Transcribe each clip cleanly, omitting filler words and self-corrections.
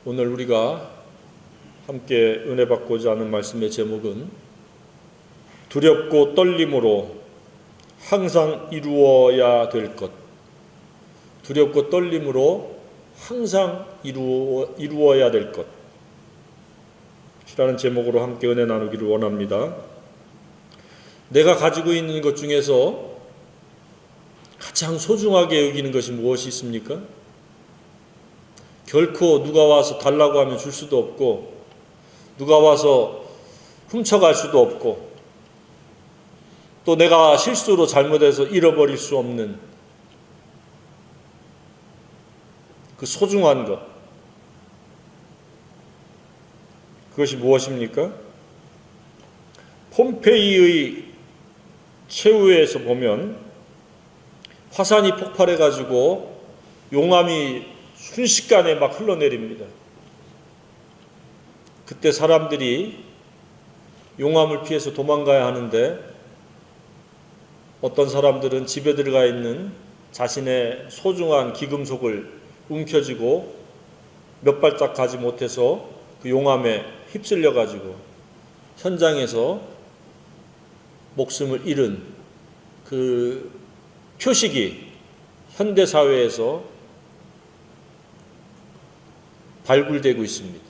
오늘 우리가 함께 은혜 받고자 하는 말씀의 제목은 두렵고 떨림으로 항상 이루어야 될 것. 두렵고 떨림으로 항상 이루어야 될 것. 이라는 제목으로 함께 은혜 나누기를 원합니다. 내가 가지고 있는 것 중에서 가장 소중하게 여기는 것이 무엇이 있습니까? 결코 누가 와서 달라고 하면 줄 수도 없고, 누가 와서 훔쳐갈 수도 없고, 또 내가 실수로 잘못해서 잃어버릴 수 없는 그 소중한 것. 그것이 무엇입니까? 폼페이의 최후에서 보면 화산이 폭발해가지고 용암이 순식간에 막 흘러내립니다. 그때 사람들이 용암을 피해서 도망가야 하는데 어떤 사람들은 집에 들어가 있는 자신의 소중한 기금속을 움켜쥐고 몇 발짝 가지 못해서 그 용암에 휩쓸려 가지고 현장에서 목숨을 잃은 그 표식이 현대 사회에서 발굴되고 있습니다.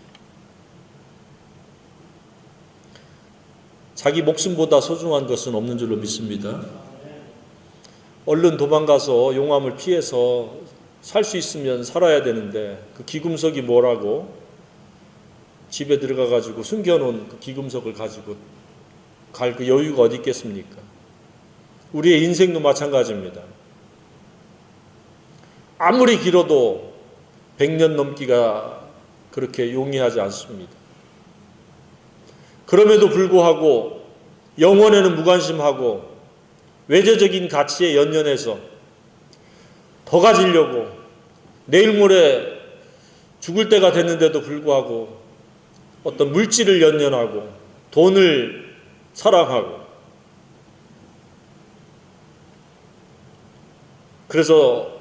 자기 목숨보다 소중한 것은 없는 줄로 믿습니다. 얼른 도망가서 용암을 피해서 살 수 있으면 살아야 되는데 그 기금속이 뭐라고 집에 들어가 가지고 숨겨놓은 그 기금속을 가지고 갈 그 여유가 어디 있겠습니까? 우리의 인생도 마찬가지입니다. 아무리 길어도 100년 넘기가 그렇게 용이하지 않습니다. 그럼에도 불구하고 영혼에는 무관심하고 외재적인 가치에 연연해서 더 가지려고 내일 모레 죽을 때가 됐는데도 불구하고 어떤 물질을 연연하고 돈을 사랑하고 그래서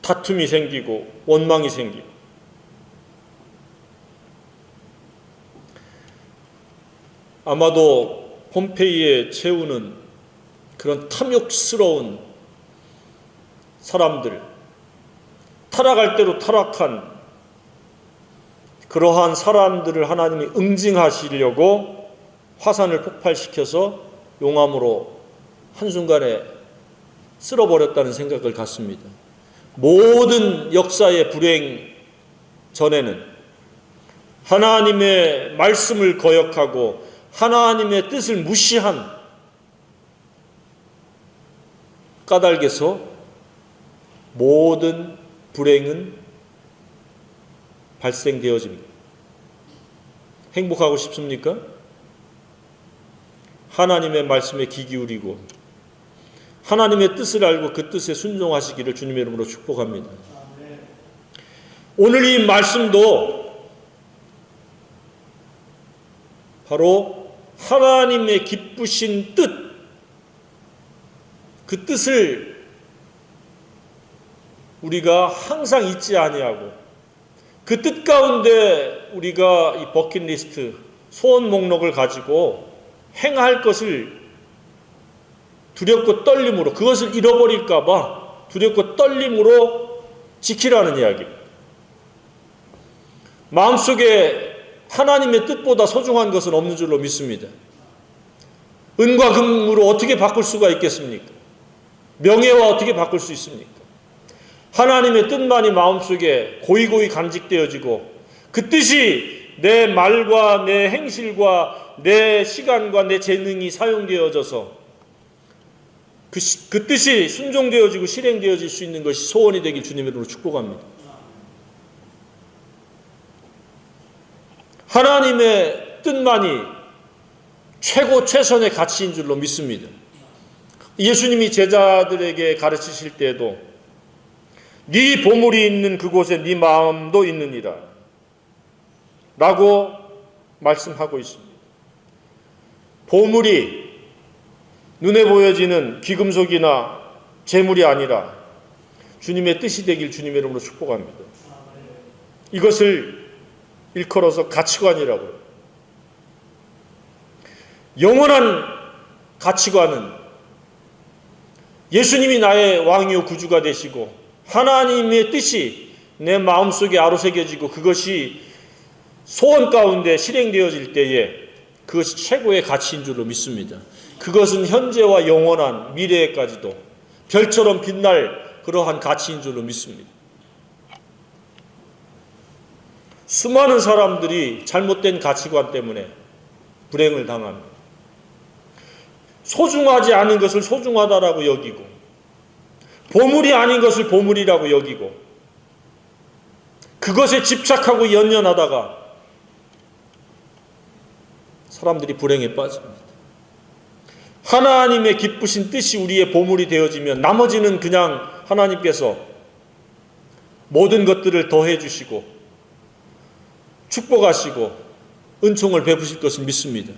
다툼이 생기고 원망이 생기고 아마도 폼페이의 최후는 그런 탐욕스러운 사람들, 타락할 대로 타락한 그러한 사람들을 하나님이 응징하시려고 화산을 폭발시켜서 용암으로 한순간에 쓸어버렸다는 생각을 갖습니다. 모든 역사의 불행 전에는 하나님의 말씀을 거역하고 하나님의 뜻을 무시한 까닭에서 모든 불행은 발생되어집니다. 행복하고 싶습니까? 하나님의 말씀에 귀 기울이고 하나님의 뜻을 알고 그 뜻에 순종하시기를 주님의 이름으로 축복합니다. 오늘 이 말씀도 바로 하나님의 기쁘신 뜻, 그 뜻을 우리가 항상 잊지 아니하고 그 뜻 가운데 우리가 이 버킷리스트, 소원 목록을 가지고 행할 것을 두렵고 떨림으로, 그것을 잃어버릴까 봐 두렵고 떨림으로 지키라는 이야기입니다. 마음속에 하나님의 뜻보다 소중한 것은 없는 줄로 믿습니다. 은과 금으로 어떻게 바꿀 수가 있겠습니까? 명예와 어떻게 바꿀 수 있습니까? 하나님의 뜻만이 마음속에 고이고이 간직되어지고 그 뜻이 내 말과 내 행실과 내 시간과 내 재능이 사용되어져서 그 뜻이 순종되어지고 실행되어질 수 있는 것이 소원이 되길 주님의 이름으로 축복합니다. 하나님의 뜻만이 최고 최선의 가치인 줄로 믿습니다. 예수님이 제자들에게 가르치실 때에도 네 보물이 있는 그곳에 네 마음도 있느니라 라고 말씀하고 있습니다. 보물이 눈에 보여지는 기금속이나 재물이 아니라 주님의 뜻이 되길 주님의 이름으로 축복합니다. 이것을 일컬어서 가치관이라고 해요. 영원한 가치관은 예수님이 나의 왕이요 구주가 되시고 하나님의 뜻이 내 마음속에 아로새겨지고 그것이 소원 가운데 실행되어질 때에 그것이 최고의 가치인 줄로 믿습니다. 그것은 현재와 영원한 미래에까지도 별처럼 빛날 그러한 가치인 줄로 믿습니다. 수많은 사람들이 잘못된 가치관 때문에 불행을 당합니다. 소중하지 않은 것을 소중하다라고 여기고 보물이 아닌 것을 보물이라고 여기고 그것에 집착하고 연연하다가 사람들이 불행에 빠집니다. 하나님의 기쁘신 뜻이 우리의 보물이 되어지면 나머지는 그냥 하나님께서 모든 것들을 더해 주시고 축복하시고 은총을 베푸실 것을 믿습니다.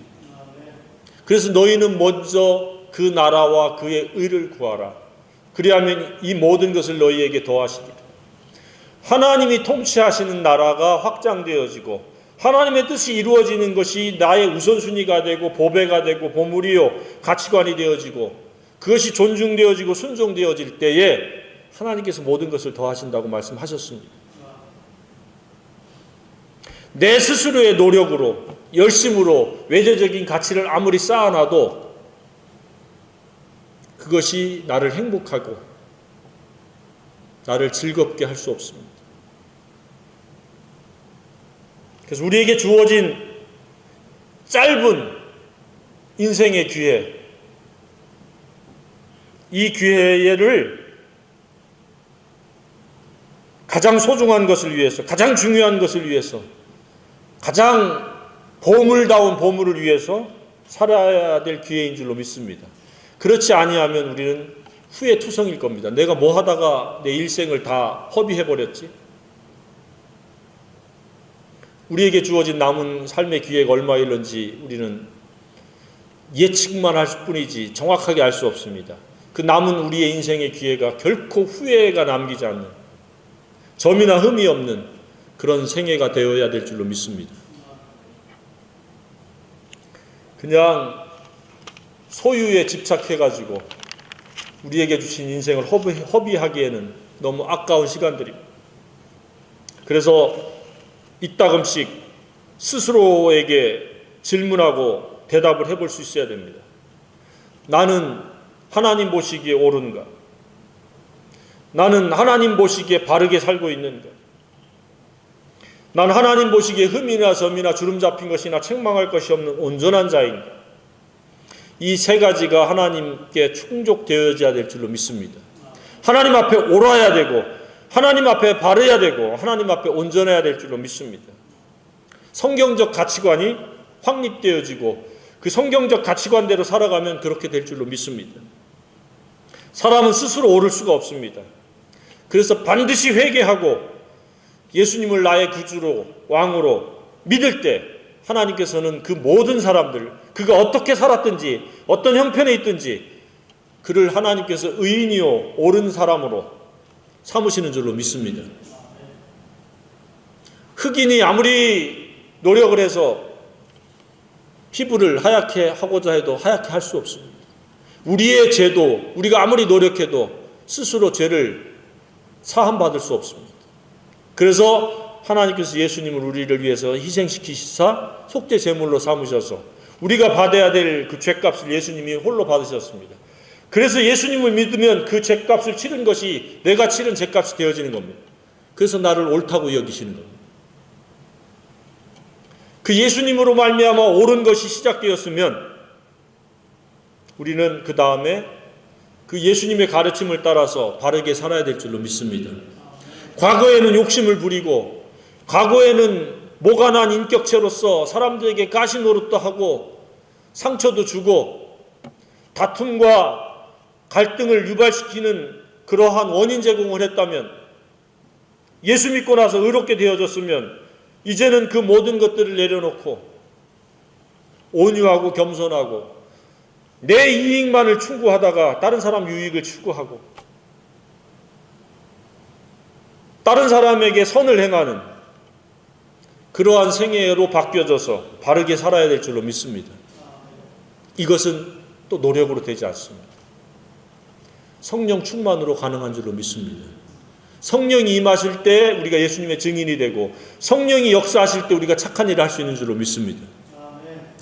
그래서 너희는 먼저 그 나라와 그의 의를 구하라. 그리하면 이 모든 것을 너희에게 더하시리라. 하나님이 통치하시는 나라가 확장되어지고 하나님의 뜻이 이루어지는 것이 나의 우선순위가 되고 보배가 되고 보물이요 가치관이 되어지고 그것이 존중되어지고 순종되어질 때에 하나님께서 모든 것을 더하신다고 말씀하셨습니다. 내 스스로의 노력으로 열심으로 외재적인 가치를 아무리 쌓아놔도 그것이 나를 행복하고 나를 즐겁게 할 수 없습니다. 그래서 우리에게 주어진 짧은 인생의 기회, 이 기회를 가장 소중한 것을 위해서, 가장 중요한 것을 위해서, 가장 보물다운 보물을 위해서 살아야 될 기회인 줄로 믿습니다. 그렇지 아니하면 우리는 후회 투성일 겁니다. 내가 뭐 하다가 내 일생을 다 허비해버렸지? 우리에게 주어진 남은 삶의 기회가 얼마일런지 우리는 예측만 할 뿐이지 정확하게 알 수 없습니다. 그 남은 우리의 인생의 기회가 결코 후회가 남기지 않는 점이나 흠이 없는 그런 생애가 되어야 될 줄로 믿습니다. 그냥 소유에 집착해가지고 우리에게 주신 인생을 허비하기에는 너무 아까운 시간들입니다. 그래서 이따금씩 스스로에게 질문하고 대답을 해볼 수 있어야 됩니다. 나는 하나님 보시기에 옳은가? 나는 하나님 보시기에 바르게 살고 있는가? 난 하나님 보시기에 흠이나 점이나 주름 잡힌 것이나 책망할 것이 없는 온전한 자인가? 이 세 가지가 하나님께 충족되어져야 될 줄로 믿습니다. 하나님 앞에 옳아야 되고 하나님 앞에 바르야 되고 하나님 앞에 온전해야 될 줄로 믿습니다. 성경적 가치관이 확립되어지고 그 성경적 가치관대로 살아가면 그렇게 될 줄로 믿습니다. 사람은 스스로 옳을 수가 없습니다. 그래서 반드시 회개하고 예수님을 나의 구주로 왕으로 믿을 때 하나님께서는 그 모든 사람들, 그가 어떻게 살았든지 어떤 형편에 있든지 그를 하나님께서 의인이요 옳은 사람으로 삼으시는 줄로 믿습니다. 흑인이 아무리 노력을 해서 피부를 하얗게 하고자 해도 하얗게 할 수 없습니다. 우리의 죄도 우리가 아무리 노력해도 스스로 죄를 사함받을 수 없습니다. 그래서 하나님께서 예수님을 우리를 위해서 희생시키시사 속죄 제물로 삼으셔서 우리가 받아야 될 그 죄값을 예수님이 홀로 받으셨습니다. 그래서 예수님을 믿으면 그 죄값을 치른 것이 내가 치른 죄값이 되어지는 겁니다. 그래서 나를 옳다고 여기시는 겁니다. 그 예수님으로 말미암아 옳은 것이 시작되었으면 우리는 그 다음에 그 예수님의 가르침을 따라서 바르게 살아야 될 줄로 믿습니다. 과거에는 욕심을 부리고 과거에는 모간한 인격체로서 사람들에게 가시 노릇도 하고 상처도 주고 다툼과 갈등을 유발시키는 그러한 원인 제공을 했다면 예수 믿고 나서 의롭게 되어졌으면 이제는 그 모든 것들을 내려놓고 온유하고 겸손하고 내 이익만을 추구하다가 다른 사람 유익을 추구하고 다른 사람에게 선을 행하는 그러한 생애로 바뀌어져서 바르게 살아야 될 줄로 믿습니다. 이것은 또 노력으로 되지 않습니다. 성령 충만으로 가능한 줄로 믿습니다. 성령이 임하실 때 우리가 예수님의 증인이 되고 성령이 역사하실 때 우리가 착한 일을 할 수 있는 줄로 믿습니다.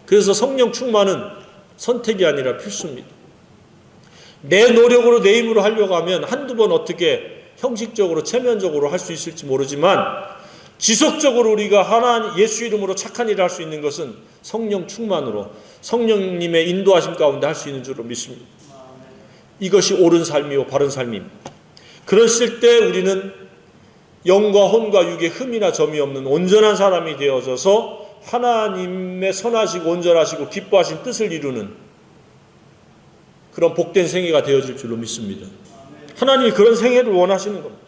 그래서 성령 충만은 선택이 아니라 필수입니다. 내 노력으로 내 힘으로 하려고 하면 한두 번 어떻게 형식적으로 체면적으로 할 수 있을지 모르지만 지속적으로 우리가 하나님 예수 이름으로 착한 일을 할 수 있는 것은 성령 충만으로 성령님의 인도하심 가운데 할 수 있는 줄로 믿습니다. 이것이 옳은 삶이요 바른 삶입니다. 그랬을 때 우리는 영과 혼과 육의 흠이나 점이 없는 온전한 사람이 되어져서 하나님의 선하시고 온전하시고 기뻐하신 뜻을 이루는 그런 복된 생애가 되어질 줄로 믿습니다. 하나님이 그런 생애를 원하시는 겁니다.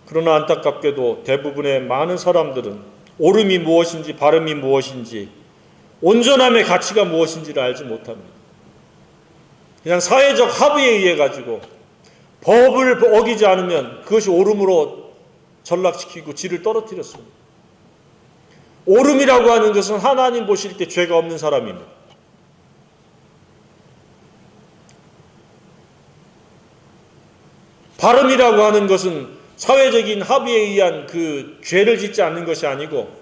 그러나 안타깝게도 대부분의 많은 사람들은 옳음이 무엇인지 바름이 무엇인지 온전함의 가치가 무엇인지를 알지 못합니다. 그냥 사회적 합의에 의해 가지고 법을 어기지 않으면 그것이 옳음으로 전락시키고 질을 떨어뜨렸습니다. 옳음이라고 하는 것은 하나님 보실 때 죄가 없는 사람입니다. 바름이라고 하는 것은 사회적인 합의에 의한 그 죄를 짓지 않는 것이 아니고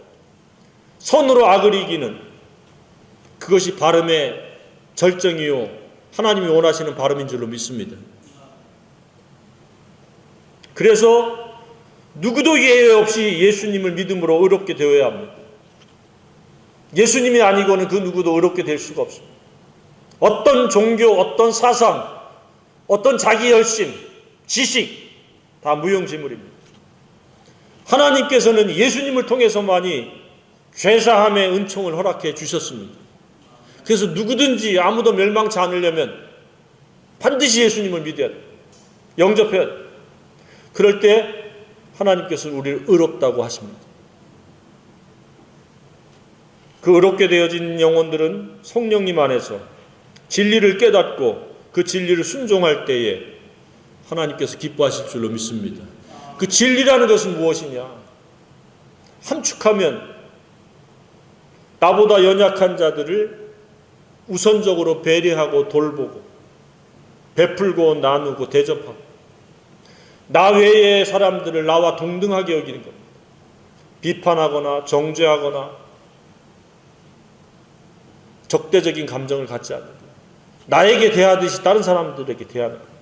선으로 악을 이기는 그것이 바름의 절정이요 하나님이 원하시는 바름인 줄로 믿습니다. 그래서 누구도 예외 없이 예수님을 믿음으로 의롭게 되어야 합니다. 예수님이 아니고는 그 누구도 의롭게 될 수가 없습니다. 어떤 종교, 어떤 사상, 어떤 자기 열심, 지식 다 무용지물입니다. 하나님께서는 예수님을 통해서만이 죄사함의 은총을 허락해 주셨습니다. 그래서 누구든지 아무도 멸망치 않으려면 반드시 예수님을 믿어야 돼요. 영접해야 돼요. 그럴 때 하나님께서 우리를 의롭다고 하십니다. 그 의롭게 되어진 영혼들은 성령님 안에서 진리를 깨닫고 그 진리를 순종할 때에 하나님께서 기뻐하실 줄로 믿습니다. 그 진리라는 것은 무엇이냐? 함축하면 나보다 연약한 자들을 우선적으로 배려하고 돌보고 베풀고 나누고 대접하고 나 외의 사람들을 나와 동등하게 여기는 겁니다. 비판하거나 정죄하거나 적대적인 감정을 갖지 않는 거예요. 나에게 대하듯이 다른 사람들에게 대하는 거예요.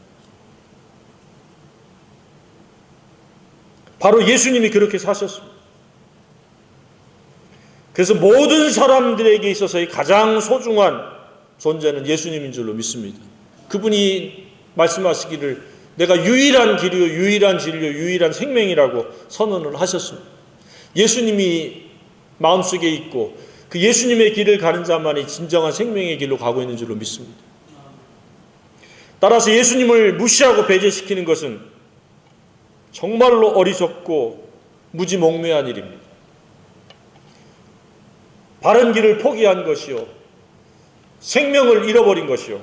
바로 예수님이 그렇게 사셨습니다. 그래서 모든 사람들에게 있어서의 가장 소중한 존재는 예수님인 줄로 믿습니다. 그분이 말씀하시기를 내가 유일한 길이요 유일한 진리요 유일한 생명이라고 선언을 하셨습니다. 예수님이 마음속에 있고 그 예수님의 길을 가는 자만이 진정한 생명의 길로 가고 있는 줄로 믿습니다. 따라서 예수님을 무시하고 배제시키는 것은 정말로 어리석고 무지몽매한 일입니다. 바른 길을 포기한 것이요 생명을 잃어버린 것이요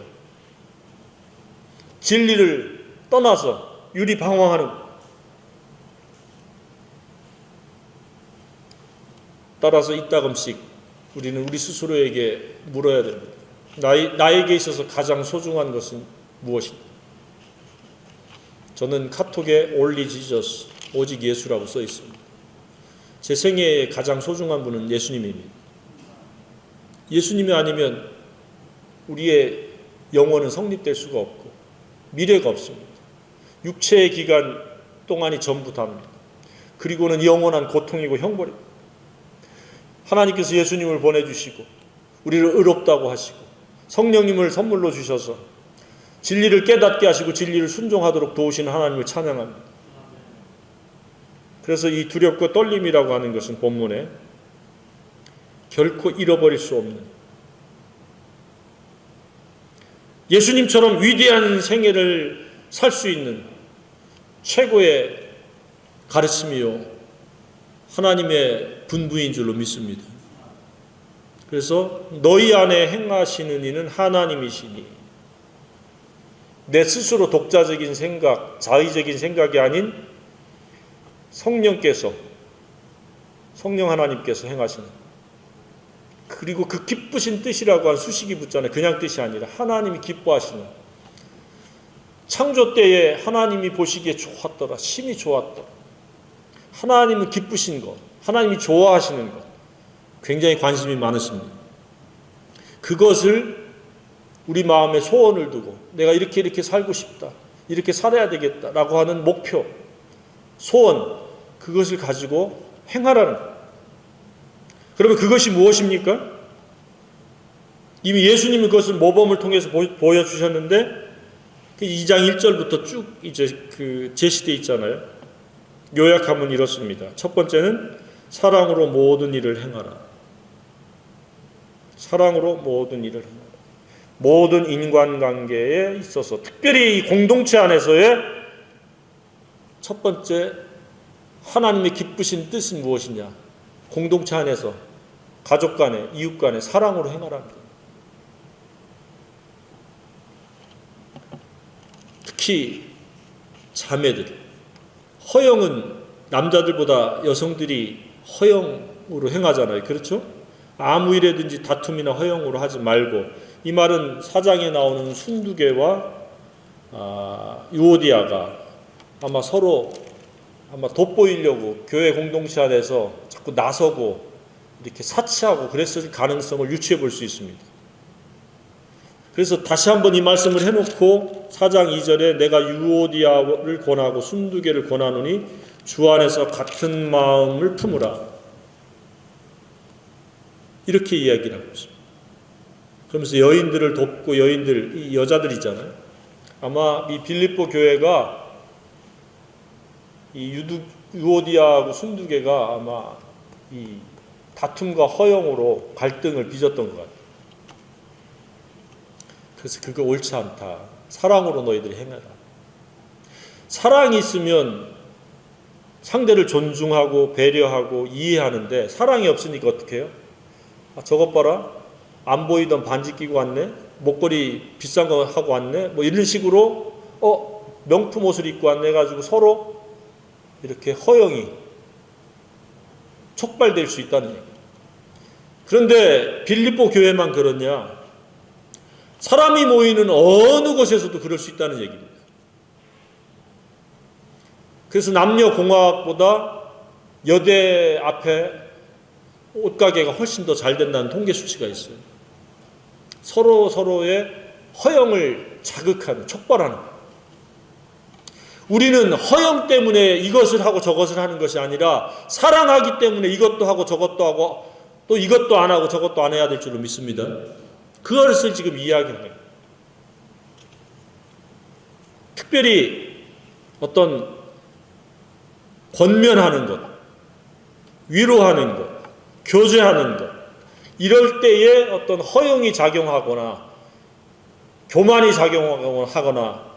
진리를 떠나서 유리방황하는 것. 따라서 이따금씩 우리는 우리 스스로에게 물어야 됩니다. 나에게 있어서 가장 소중한 것은 무엇인가? 저는 카톡에 Only Jesus, 오직 예수라고 써 있습니다. 제 생애에 가장 소중한 분은 예수님입니다. 예수님이 아니면 우리의 영혼은 성립될 수가 없고 미래가 없습니다. 육체의 기간 동안이 전부 답니다. 그리고는 영원한 고통이고 형벌입니다. 하나님께서 예수님을 보내주시고 우리를 의롭다고 하시고 성령님을 선물로 주셔서 진리를 깨닫게 하시고 진리를 순종하도록 도우시는 하나님을 찬양합니다. 그래서 이 두렵고 떨림이라고 하는 것은 본문에 결코 잃어버릴 수 없는 예수님처럼 위대한 생애를 살 수 있는 최고의 가르침이요 하나님의 분부인 줄로 믿습니다. 그래서 너희 안에 행하시는 이는 하나님이시니 내 스스로 독자적인 생각, 자의적인 생각이 아닌 성령께서, 성령 하나님께서 행하시는, 그리고 그 기쁘신 뜻이라고 한 수식이 붙잖아요. 그냥 뜻이 아니라 하나님이 기뻐하시는, 창조 때에 하나님이 보시기에 좋았더라, 심히 좋았더라, 하나님은 기쁘신 것, 하나님이 좋아하시는 것, 굉장히 관심이 많으십니다. 그것을 우리 마음에 소원을 두고 내가 이렇게 살고 싶다, 이렇게 살아야 되겠다라고 하는 목표, 소원, 그것을 가지고 행하라는 거예요. 그러면 그것이 무엇입니까? 이미 예수님이 그것을 모범을 통해서 보여주셨는데 2장 1절부터 쭉 이제 제시되어 있잖아요. 요약하면 이렇습니다. 첫 번째는 사랑으로 모든 일을 행하라. 사랑으로 모든 일을 행하라. 모든 인간관계에 있어서, 특별히 이 공동체 안에서의 첫 번째 하나님의 기쁘신 뜻은 무엇이냐? 공동체 안에서 가족 간에, 이웃 간에 사랑으로 행하랍니다. 특히 자매들, 허영은 남자들보다 여성들이 허영으로 행하잖아요. 그렇죠? 아무 일에든지 다툼이나 허영으로 하지 말고, 이 말은 4장에 나오는 순두개와 유오디아가 서로 돋보이려고 교회 공동체 안에서 자꾸 나서고 이렇게 사치하고 그랬을 가능성을 유추해 볼 수 있습니다. 그래서 다시 한번 이 말씀을 해놓고 4장 2절에 내가 유오디아를 권하고 순두개를 권하노니 주 안에서 같은 마음을 품으라, 이렇게 이야기를 하고 있습니다. 그러면서 여인들을 돕고, 여인들, 이 여자들이잖아요. 아마 이 빌립보 교회가 이 유오디아하고 순두개가 아마 이 다툼과 허영으로 갈등을 빚었던 것 같아요. 그래서 그거 옳지 않다. 사랑으로 너희들이 행하라. 사랑이 있으면 상대를 존중하고 배려하고 이해하는데, 사랑이 없으니까 어떻게 해요? 저것 봐라, 안 보이던 반지 끼고 왔네, 목걸이 비싼 거 하고 왔네, 뭐 이런 식으로 명품 옷을 입고 왔네 가지고 서로 이렇게 허영이 촉발될 수 있다는 얘기예요. 그런데 빌립보 교회만 그러냐? 사람이 모이는 어느 곳에서도 그럴 수 있다는 얘기입니다. 그래서 남녀공학보다 여대 앞에 옷가게가 훨씬 더 잘 된다는 통계 수치가 있어요. 서로의 허영을 자극하는, 촉발하는. 우리는 허영 때문에 이것을 하고 저것을 하는 것이 아니라 사랑하기 때문에 이것도 하고 저것도 하고 또 이것도 안 하고 저것도 안 해야 될 줄로 믿습니다. 그것을 지금 이야기하는 거예요. 특별히 어떤 권면하는 것, 위로하는 것, 교제하는 것, 이럴 때에 어떤 허영이 작용하거나 교만이 작용하거나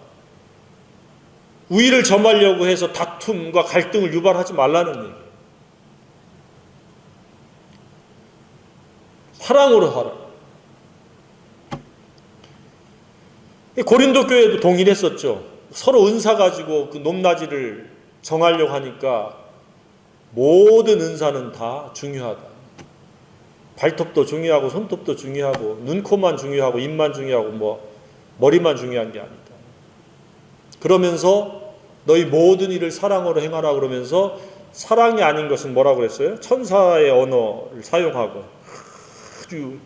우위를 점하려고 해서 다툼과 갈등을 유발하지 말라는 얘기예요. 사랑으로 하라. 고린도 교회도 동일했었죠. 서로 은사 가지고 그 높낮이를 정하려고 하니까 모든 은사는 다 중요하다. 발톱도 중요하고 손톱도 중요하고 눈, 코만 중요하고 입만 중요하고 뭐 머리만 중요한 게 아니다. 그러면서 너희 모든 일을 사랑으로 행하라 그러면서 사랑이 아닌 것은 뭐라고 그랬어요? 천사의 언어를 사용하고 아주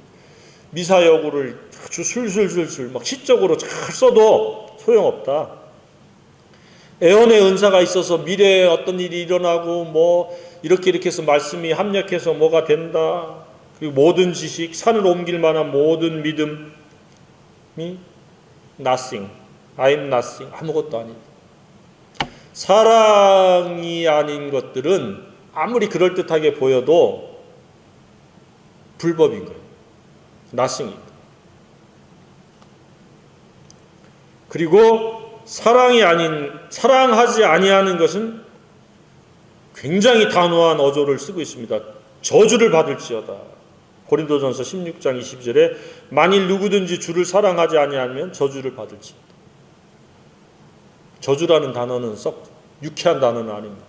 미사여구를 아주 술술술술 막 시적으로 잘 써도 소용없다. 애언의 은사가 있어서 미래에 어떤 일이 일어나고 뭐 이렇게 해서 말씀이 합력해서 뭐가 된다. 그리고 모든 지식, 산을 옮길 만한 모든 믿음이 nothing, I'm nothing, 아무것도 아니다. 사랑이 아닌 것들은 아무리 그럴듯하게 보여도 불법인 거예요. nothing입니다. 그리고 사랑하지 아니하는 것은 굉장히 단호한 어조를 쓰고 있습니다. 저주를 받을지어다. 고린도전서 16장 22절에 만일 누구든지 주를 사랑하지 아니하면 저주를 받을지어다. 저주라는 단어는 썩 유쾌한 단어는 아닙니다.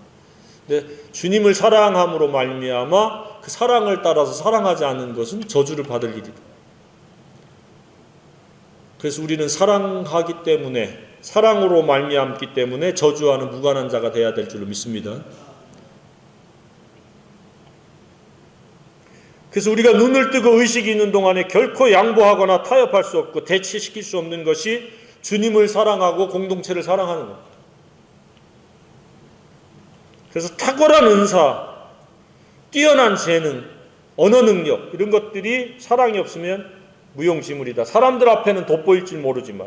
근데 주님을 사랑함으로 말미암아 그 사랑을 따라서 사랑하지 않는 것은 저주를 받을 일이다. 그래서 우리는 사랑하기 때문에, 사랑으로 말미암기 때문에 저주와는 무관한 자가 되어야 될 줄로 믿습니다. 그래서 우리가 눈을 뜨고 의식이 있는 동안에 결코 양보하거나 타협할 수 없고 대체시킬 수 없는 것이 주님을 사랑하고 공동체를 사랑하는 겁니다. 그래서 탁월한 은사, 뛰어난 재능, 언어 능력 이런 것들이 사랑이 없으면 무용지물이다. 사람들 앞에는 돋보일 줄 모르지만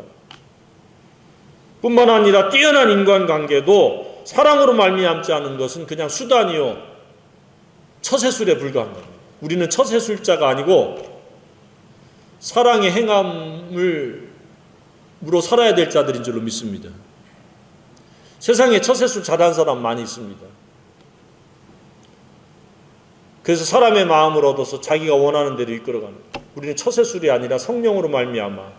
뿐만 아니라 뛰어난 인간관계도 사랑으로 말미암지 않은 것은 그냥 수단이요 처세술에 불과한 겁니다. 우리는 처세술자가 아니고 사랑의 행함으로 살아야 될 자들인 줄로 믿습니다. 세상에 처세술 잘하는 사람 많이 있습니다. 그래서 사람의 마음을 얻어서 자기가 원하는 대로 이끌어갑니다. 우리는 처세술이 아니라 성령으로 말미암아,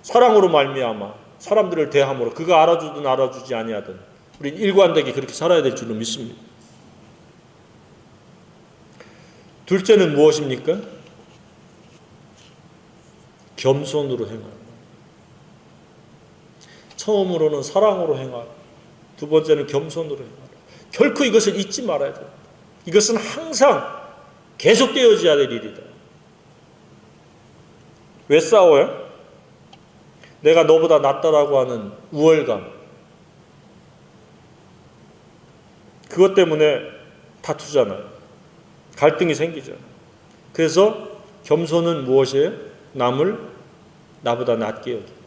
사랑으로 말미암아 사람들을 대함으로 그가 알아주든 알아주지 아니하든 우리는 일관되게 그렇게 살아야 될 줄로 믿습니다. 둘째는 무엇입니까? 겸손으로 행하라. 처음으로는 사랑으로 행하라. 두 번째는 겸손으로 행하라. 결코 이것을 잊지 말아야 됩니다. 이것은 항상 계속되어져야 될 일이다. 왜 싸워요? 내가 너보다 낫다라고 하는 우월감. 그것 때문에 다투잖아요. 갈등이 생기잖아요. 그래서 겸손은 무엇이에요? 남을 나보다 낫게 여기고.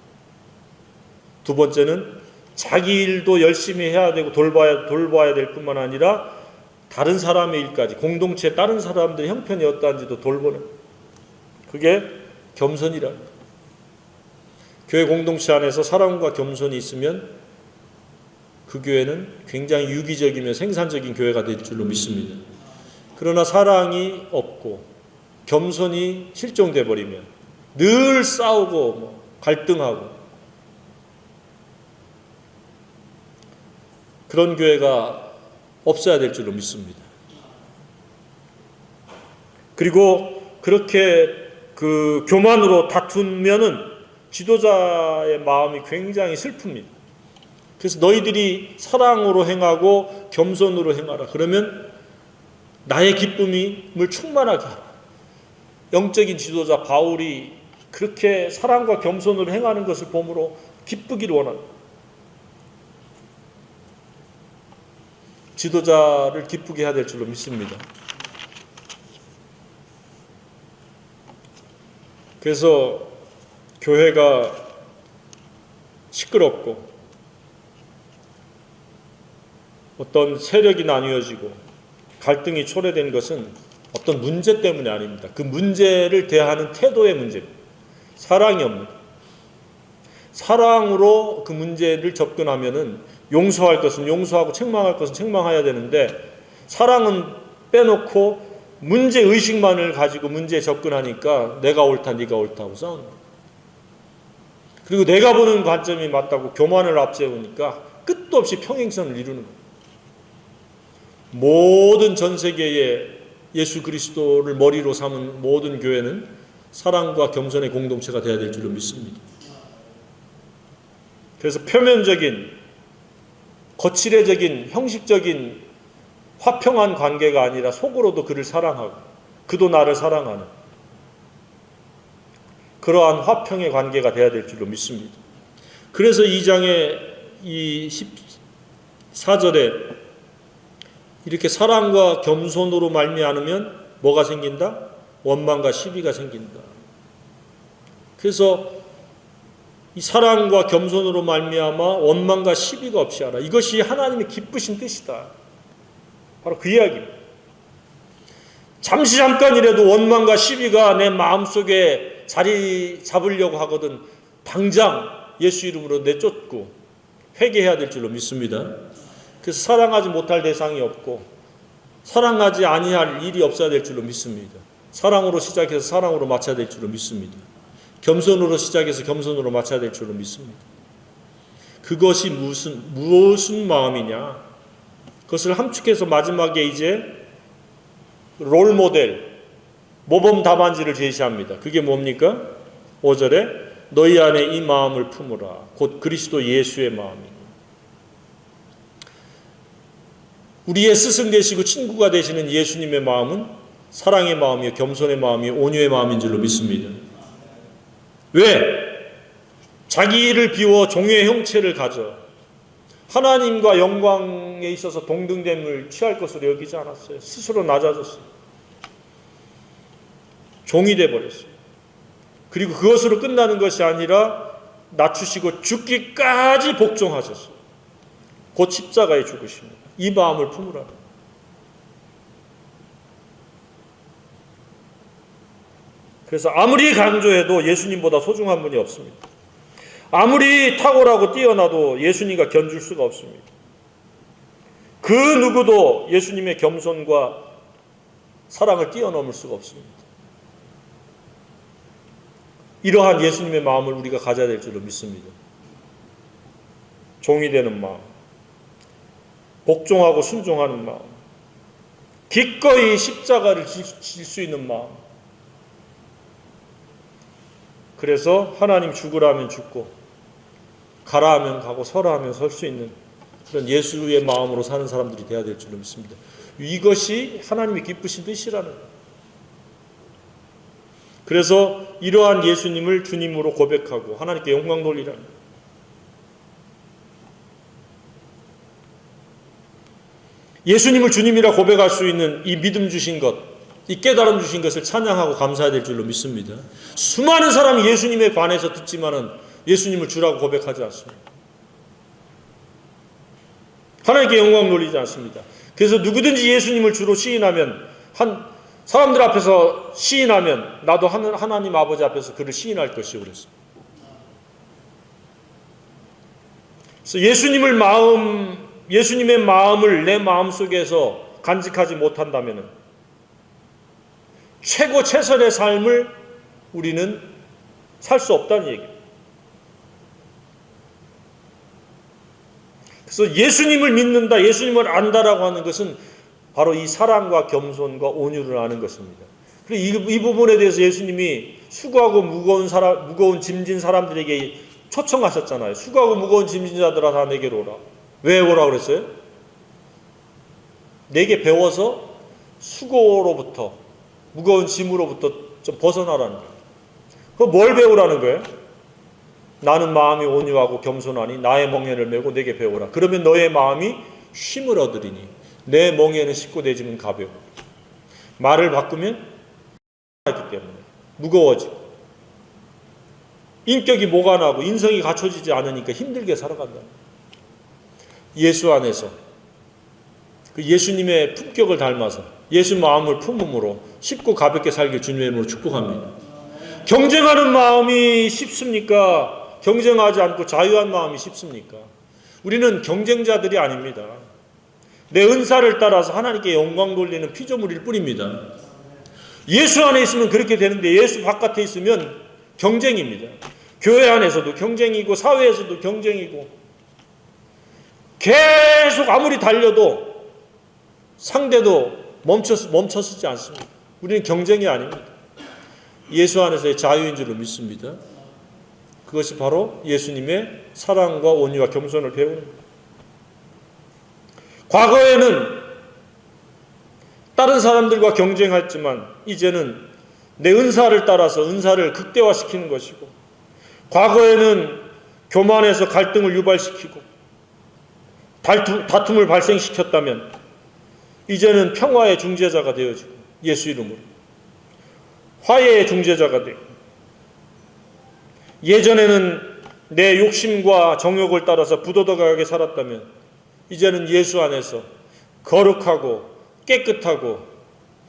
두 번째는 자기 일도 열심히 해야 되고 돌봐야 될 뿐만 아니라 다른 사람의 일까지, 공동체 다른 사람들의 형편이 어떠한지도 돌보는, 그게 겸손이라는 거예요. 교회 공동체 안에서 사랑과 겸손이 있으면 그 교회는 굉장히 유기적이며 생산적인 교회가 될 줄로 믿습니다. 그러나 사랑이 없고 겸손이 실종돼 버리면 늘 싸우고 갈등하고 그런 교회가 없어야 될 줄로 믿습니다. 그리고 그렇게 그 교만으로 다투면은 지도자의 마음이 굉장히 슬픕니다. 그래서 너희들이 사랑으로 행하고 겸손으로 행하라. 그러면 나의 기쁨을 충만하게 하라. 영적인 지도자 바울이 그렇게 사랑과 겸손으로 행하는 것을 보므로 기쁘기를 원합니다. 지도자를 기쁘게 해야 될 줄로 믿습니다. 그래서 교회가 시끄럽고 어떤 세력이 나뉘어지고 갈등이 초래된 것은 어떤 문제 때문이 아닙니다. 그 문제를 대하는 태도의 문제입니다. 사랑이 없는, 사랑으로 그 문제를 접근하면은 용서할 것은 용서하고 책망할 것은 책망해야 되는데 사랑은 빼놓고 문제의식만을 가지고 문제에 접근하니까 내가 옳다 네가 옳다 하고 싸우는 거예요. 그리고 내가 보는 관점이 맞다고 교만을 앞세우니까 끝도 없이 평행선을 이루는 거예요. 모든 전 세계의 예수 그리스도를 머리로 삼은 모든 교회는 사랑과 겸손의 공동체가 되어야 될 줄로 믿습니다. 그래서 표면적인, 거칠해적인, 형식적인 화평한 관계가 아니라 속으로도 그를 사랑하고 그도 나를 사랑하는 그러한 화평의 관계가 되어야 될 줄로 믿습니다. 그래서 2장의 이 14절에 이렇게 사랑과 겸손으로 말미암으면 뭐가 생긴다? 원망과 시비가 생긴다. 그래서 이 사랑과 겸손으로 말미암아 원망과 시비가 없이 하라. 이것이 하나님의 기쁘신 뜻이다. 바로 그 이야기입니다. 잠깐이라도 원망과 시비가 내 마음속에 자리 잡으려고 하거든 당장 예수 이름으로 내쫓고 회개해야 될 줄로 믿습니다. 그래서 사랑하지 못할 대상이 없고 사랑하지 아니할 일이 없어야 될 줄로 믿습니다. 사랑으로 시작해서 사랑으로 마쳐야 될 줄로 믿습니다. 겸손으로 시작해서 겸손으로 마쳐야 될 줄로 믿습니다. 그 그것이 무슨 마음이냐? 그것을 함축해서 마지막에 이제 롤 모델, 모범 답안지를 제시합니다. 그게 뭡니까? 5절에 너희 안에 이 마음을 품으라. 곧 그리스도 예수의 마음이니. 우리의 스승 되시고 친구가 되시는 예수님의 마음은 사랑의 마음이요, 겸손의 마음이요, 온유의 마음인 줄로 믿습니다. 왜? 자기를 비워 종의 형체를 가져 하나님과 영광에 있어서 동등됨을 취할 것으로 여기지 않았어요. 스스로 낮아졌어요. 종이 되어버렸어요. 그리고 그것으로 끝나는 것이 아니라 낮추시고 죽기까지 복종하셨어요. 곧 십자가에 죽으십니다. 이 마음을 품으라. 그래서 아무리 강조해도 예수님보다 소중한 분이 없습니다. 아무리 탁월하고 뛰어나도 예수님과 견줄 수가 없습니다. 그 누구도 예수님의 겸손과 사랑을 뛰어넘을 수가 없습니다. 이러한 예수님의 마음을 우리가 가져야 될 줄로 믿습니다. 종이 되는 마음, 복종하고 순종하는 마음, 기꺼이 십자가를 질 수 있는 마음. 그래서 하나님 죽으라면 죽고 가라 하면 가고 서라 하면 설 수 있는 그런 예수의 마음으로 사는 사람들이 되어야 될 줄로 믿습니다. 이것이 하나님이 기쁘신 뜻이라는 거예요. 그래서 이러한 예수님을 주님으로 고백하고 하나님께 영광 돌리라는 거예요. 예수님을 주님이라 고백할 수 있는 이 믿음 주신 것, 이 깨달음 주신 것을 찬양하고 감사해야 될 줄로 믿습니다. 수많은 사람이 예수님에 관해서 듣지만은 예수님을 주라고 고백하지 않습니다. 하나님께 영광 돌리지 않습니다. 그래서 누구든지 예수님을 주로 시인하면 사람들 앞에서 시인하면 나도 하나님 아버지 앞에서 그를 시인할 것이요 그랬습니다. 그래서 예수님의 마음을 내 마음속에서 간직하지 못한다면 최고 최선의 삶을 우리는 살 수 없다는 얘기입니다. 그래서 예수님을 믿는다, 예수님을 안다라고 하는 것은 바로 이 사랑과 겸손과 온유를 아는 것입니다. 그리고 이 부분에 대해서 예수님이 수고하고 무거운 짐진 사람들에게 초청하셨잖아요. 수고하고 무거운 짐진 자들아 다 내게로 오라. 왜 오라 그랬어요? 내게 배워서 수고로부터 무거운 짐으로부터 좀 벗어나라는 거예요. 그럼 뭘 배우라는 거예요? 나는 마음이 온유하고 겸손하니 나의 멍에를 메고 내게 배우라. 그러면 너의 마음이 쉼을 얻으리니 내 멍에는 쉽고 내 짐은 가벼워. 말을 바꾸면 하기 때문에 무거워지고 인격이 모관하고 인성이 갖춰지지 않으니까 힘들게 살아간다. 예수 안에서 그 예수님의 품격을 닮아서 예수 마음을 품음으로 쉽고 가볍게 살길 주님의 이름으로 축복합니다. 경쟁하는 마음이 쉽습니까? 경쟁하지 않고 자유한 마음이 쉽습니까? 우리는 경쟁자들이 아닙니다. 내 은사를 따라서 하나님께 영광 돌리는 피조물일 뿐입니다. 예수 안에 있으면 그렇게 되는데 예수 바깥에 있으면 경쟁입니다. 교회 안에서도 경쟁이고 사회에서도 경쟁이고 계속 아무리 달려도 상대도 멈춰서지 않습니다. 우리는 경쟁이 아닙니다. 예수 안에서의 자유인 줄로 믿습니다. 그것이 바로 예수님의 사랑과 온유와 겸손을 배우는 거예요. 과거에는 다른 사람들과 경쟁했지만 이제는 내 은사를 따라서 은사를 극대화시키는 것이고, 과거에는 교만해서 갈등을 유발시키고 다툼을 발생시켰다면 이제는 평화의 중재자가 되어지고 예수 이름으로 화해의 중재자가 되고, 예전에는 내 욕심과 정욕을 따라서 부도덕하게 살았다면 이제는 예수 안에서 거룩하고 깨끗하고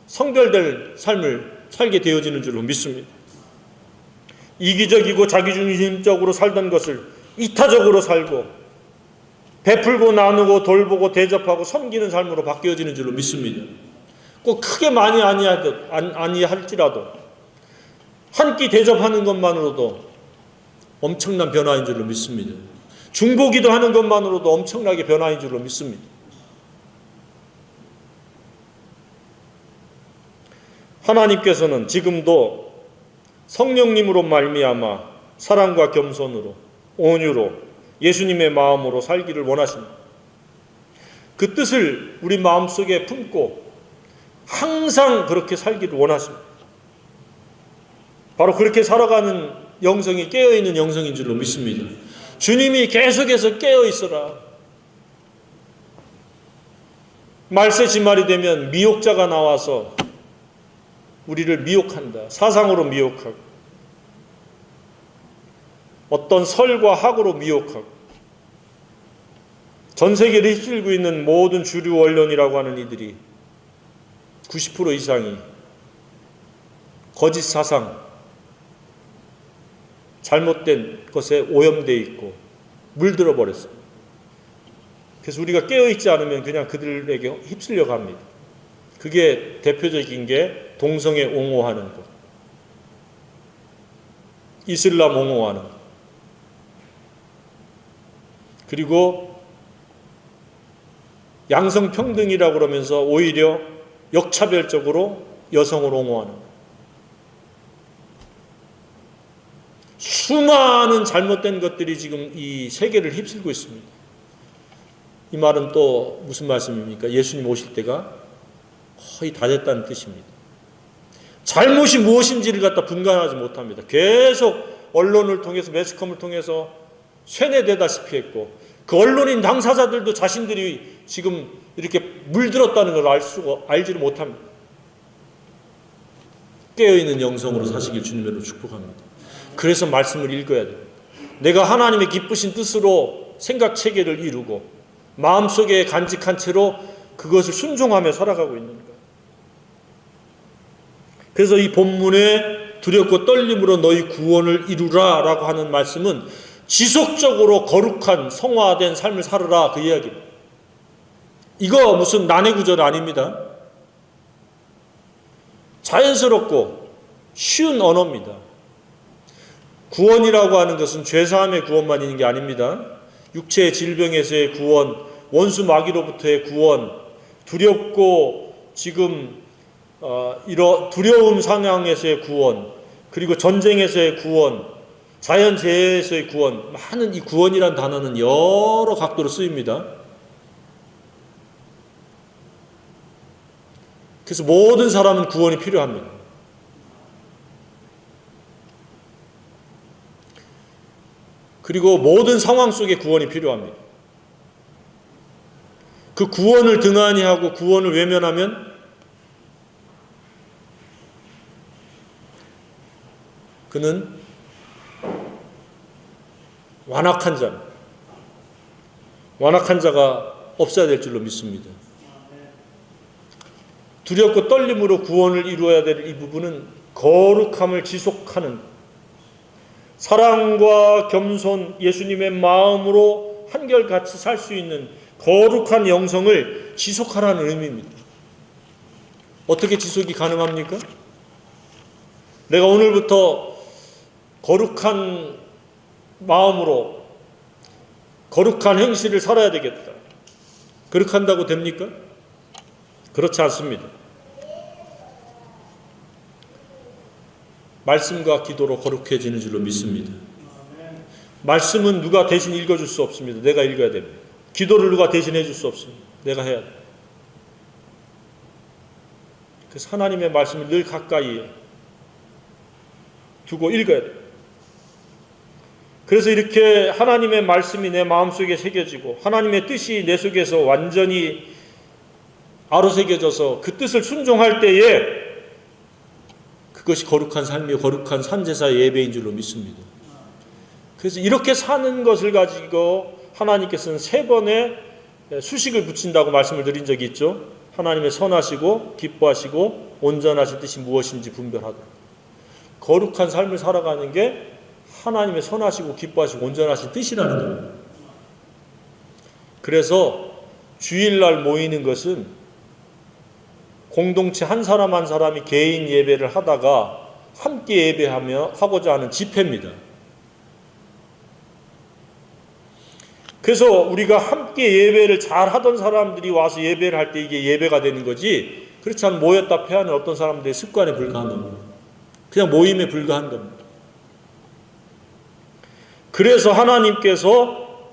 성별될 삶을 살게 되어지는 줄로 믿습니다. 이기적이고 자기중심적으로 살던 것을 이타적으로 살고 베풀고 나누고 돌보고 대접하고 섬기는 삶으로 바뀌어지는 줄로 믿습니다. 꼭 크게 많이 아니할지라도 한 끼 대접하는 것만으로도 엄청난 변화인 줄로 믿습니다. 중보기도 하는 것만으로도 엄청나게 변화인 줄로 믿습니다. 하나님께서는 지금도 성령님으로 말미암아 사랑과 겸손으로 온유로 예수님의 마음으로 살기를 원하십니다. 그 뜻을 우리 마음속에 품고 항상 그렇게 살기를 원하십니다. 바로 그렇게 살아가는 영성이 깨어있는 영성인 줄로 믿습니다. 주님이 계속해서 깨어있어라. 말세지말이 되면 미혹자가 나와서 우리를 미혹한다. 사상으로 미혹하고 어떤 설과 학으로 미혹하고 전 세계를 휩쓸고 있는 모든 주류 언론이라고 하는 이들이 90% 이상이 거짓 사상, 잘못된 것에 오염되어 있고 물들어 버렸습니다. 그래서 우리가 깨어있지 않으면 그냥 그들에게 휩쓸려 갑니다. 그게 대표적인 게 동성애 옹호하는 것, 이슬람 옹호하는 것, 그리고 양성평등이라고 그러면서 오히려 역차별적으로 여성을 옹호하는 것. 수많은 잘못된 것들이 지금 이 세계를 휩쓸고 있습니다. 이 말은 또 무슨 말씀입니까? 예수님 오실 때가 거의 다 됐다는 뜻입니다. 잘못이 무엇인지를 갖다 분간하지 못합니다. 계속 언론을 통해서 매스컴을 통해서 쇠뇌되다시피 했고 그 언론인 당사자들도 자신들이 지금 이렇게 물들었다는 걸 알지를 못합니다. 깨어있는 영성으로 사시길 주님으로 축복합니다. 그래서 말씀을 읽어야 됩니다. 내가 하나님의 기쁘신 뜻으로 생각체계를 이루고 마음속에 간직한 채로 그것을 순종하며 살아가고 있는 거예요. 그래서 이 본문에 두렵고 떨림으로 너희 구원을 이루라 라고 하는 말씀은 지속적으로 거룩한 성화된 삶을 살으라 그 이야기입니다. 이거 무슨 난해 구절 아닙니다. 자연스럽고 쉬운 언어입니다. 구원이라고 하는 것은 죄사함의 구원만 있는 게 아닙니다. 육체의 질병에서의 구원, 원수 마귀로부터의 구원, 두렵고 지금 두려움 상황에서의 구원, 그리고 전쟁에서의 구원, 자연재해에서의 구원, 많은 이 구원이란 단어는 여러 각도로 쓰입니다. 그래서 모든 사람은 구원이 필요합니다. 그리고 모든 상황 속에 구원이 필요합니다. 그 구원을 등한히 하고 구원을 외면하면 그는 완악한 자입니다. 완악한 자가 없어야 될 줄로 믿습니다. 두렵고 떨림으로 구원을 이루어야 될 이 부분은 거룩함을 지속하는 사랑과 겸손, 예수님의 마음으로 한결같이 살 수 있는 거룩한 영성을 지속하라는 의미입니다. 어떻게 지속이 가능합니까? 내가 오늘부터 거룩한 마음으로 거룩한 행실을 살아야 되겠다. 그렇게 한다고 됩니까? 그렇지 않습니다. 말씀과 기도로 거룩해지는 줄로 믿습니다. 말씀은 누가 대신 읽어줄 수 없습니다. 내가 읽어야 됩니다. 기도를 누가 대신 해줄 수 없습니다. 내가 해야 돼요. 그래서 하나님의 말씀을 늘 가까이에 두고 읽어야 돼요. 그래서 이렇게 하나님의 말씀이 내 마음속에 새겨지고 하나님의 뜻이 내 속에서 완전히 아로새겨져서 그 뜻을 순종할 때에 그것이 거룩한 삶이요 거룩한 산제사의 예배인 줄로 믿습니다. 그래서 이렇게 사는 것을 가지고 하나님께서는 3번의 수식을 붙인다고 말씀을 드린 적이 있죠. 하나님의 선하시고 기뻐하시고 온전하신 뜻이 무엇인지 분별하도록. 거룩한 삶을 살아가는 게 하나님의 선하시고 기뻐하시고 온전하신 뜻이라는 겁니다. 그래서 주일날 모이는 것은 공동체 한 사람 한 사람이 개인 예배를 하다가 함께 예배하며 하고자 하는 집회입니다. 그래서 우리가 함께 예배를 잘 하던 사람들이 와서 예배를 할 때 이게 예배가 되는 거지, 그렇지 않으면 모였다 패하는 어떤 사람들의 습관에 불과한 겁니다. 그냥 모임에 불과한 겁니다. 그래서 하나님께서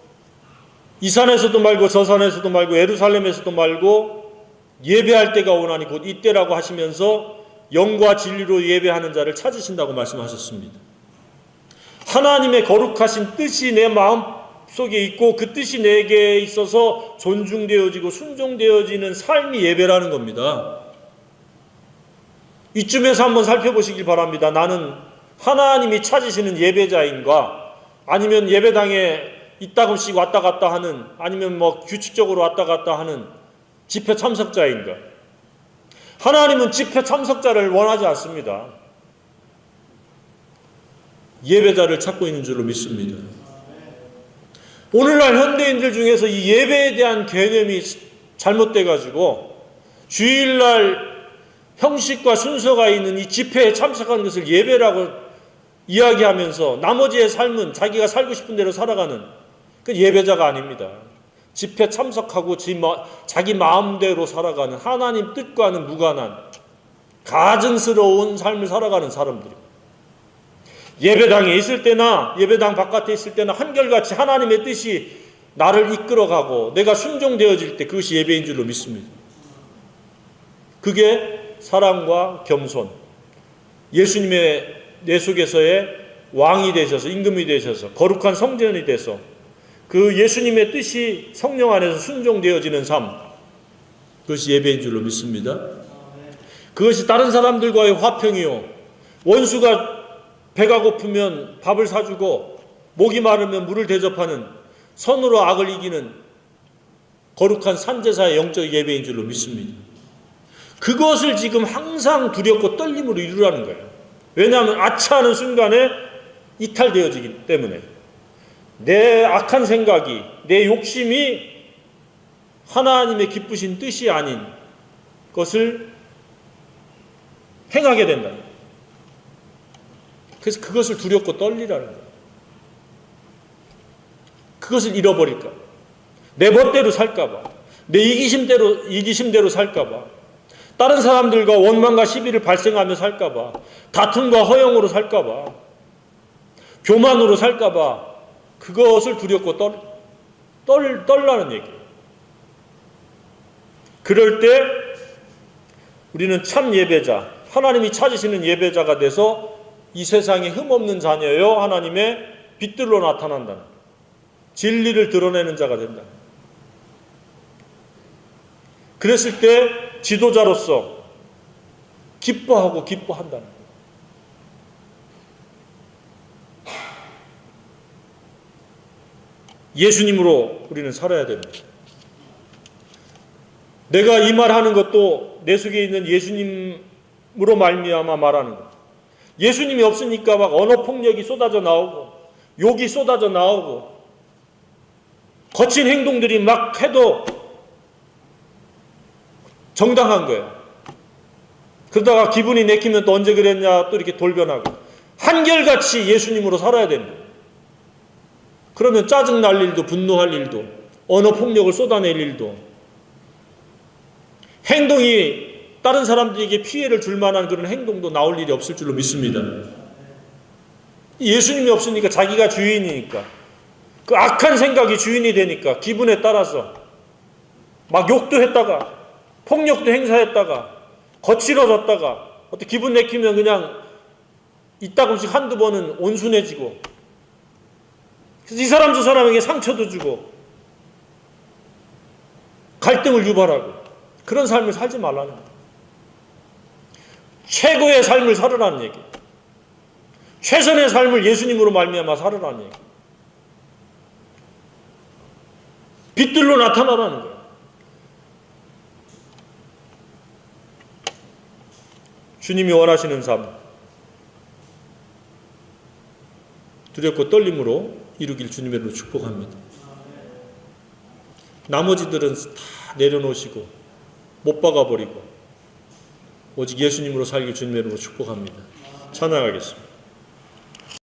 이 산에서도 말고 저 산에서도 말고 예루살렘에서도 말고 예배할 때가 오나니 곧 이때라고 하시면서 영과 진리로 예배하는 자를 찾으신다고 말씀하셨습니다. 하나님의 거룩하신 뜻이 내 마음 속에 있고 그 뜻이 내게 있어서 존중되어지고 순종되어지는 삶이 예배라는 겁니다. 이쯤에서 한번 살펴보시길 바랍니다. 나는 하나님이 찾으시는 예배자인가, 아니면 예배당에 이따금씩 왔다 갔다 하는, 아니면 규칙적으로 왔다 갔다 하는 집회 참석자인가. 하나님은 집회 참석자를 원하지 않습니다. 예배자를 찾고 있는 줄로 믿습니다. 오늘날 현대인들 중에서 이 예배에 대한 개념이 잘못돼 가지고 주일날 형식과 순서가 있는 이 집회에 참석하는 것을 예배라고 이야기하면서 나머지의 삶은 자기가 살고 싶은 대로 살아가는 그 예배자가 아닙니다. 집회 참석하고 자기 마음대로 살아가는, 하나님 뜻과는 무관한 가증스러운 삶을 살아가는 사람들입니다. 예배당에 있을 때나 예배당 바깥에 있을 때나 한결같이 하나님의 뜻이 나를 이끌어가고 내가 순종되어질 때 그것이 예배인 줄로 믿습니다. 그게 사랑과 겸손, 예수님의 내 속에서의 왕이 되셔서, 임금이 되셔서, 거룩한 성전이 돼서 그 예수님의 뜻이 성령 안에서 순종되어지는 삶, 그것이 예배인 줄로 믿습니다. 그것이 다른 사람들과의 화평이요, 원수가 배가 고프면 밥을 사주고 목이 마르면 물을 대접하는, 선으로 악을 이기는 거룩한 산제사의 영적 예배인 줄로 믿습니다. 그것을 지금 항상 두렵고 떨림으로 이루라는 거예요. 왜냐하면 아차하는 순간에 이탈되어지기 때문에 내 악한 생각이, 내 욕심이 하나님의 기쁘신 뜻이 아닌 것을 행하게 된다. 그래서 그것을 두렵고 떨리라는 거예요. 그것을 잃어버릴까, 내 멋대로 살까봐, 내 이기심대로 살까봐, 다른 사람들과 원망과 시비를 발생하며 살까봐, 다툼과 허영으로 살까봐, 교만으로 살까봐, 그것을 두렵고 떨라는 얘기예요. 그럴 때 우리는 참 예배자, 하나님이 찾으시는 예배자가 돼서 이 세상에 흠없는 자녀요 하나님의 빛들로 나타난다. 진리를 드러내는 자가 된다. 그랬을 때 지도자로서 기뻐하고 기뻐한다는 거예요. 예수님으로 우리는 살아야 됩니다. 내가 이 말하는 것도 내 속에 있는 예수님으로 말미암아 말하는 것. 예수님이 없으니까 막 언어폭력이 쏟아져 나오고 욕이 쏟아져 나오고 거친 행동들이 막 해도 정당한 거예요. 그러다가 기분이 내키면 또 언제 그랬냐 또 이렇게 돌변하고, 한결같이 예수님으로 살아야 됩니다. 그러면 짜증 날 일도, 분노할 일도, 언어폭력을 쏟아낼 일도, 행동이 다른 사람들에게 피해를 줄 만한 그런 행동도 나올 일이 없을 줄로 믿습니다. 예수님이 없으니까, 자기가 주인이니까, 그 악한 생각이 주인이 되니까 기분에 따라서 막 욕도 했다가 폭력도 행사했다가 거칠어졌다가 어떻게 기분 내키면 그냥 이따금씩 한두 번은 온순해지고, 그래서 이 사람 저 사람에게 상처도 주고 갈등을 유발하고, 그런 삶을 살지 말라는 거예요. 최고의 삶을 살으라는 얘기, 최선의 삶을 예수님으로 말미암아 살으라는 얘기, 빛들로 나타나라는 거예요. 주님이 원하시는 삶, 두렵고 떨림으로 이루길 주님으로 축복합니다. 나머지들은 다 내려놓으시고 못 박아버리고 오직 예수님으로 살길 주님으로 축복합니다. 찬양하겠습니다.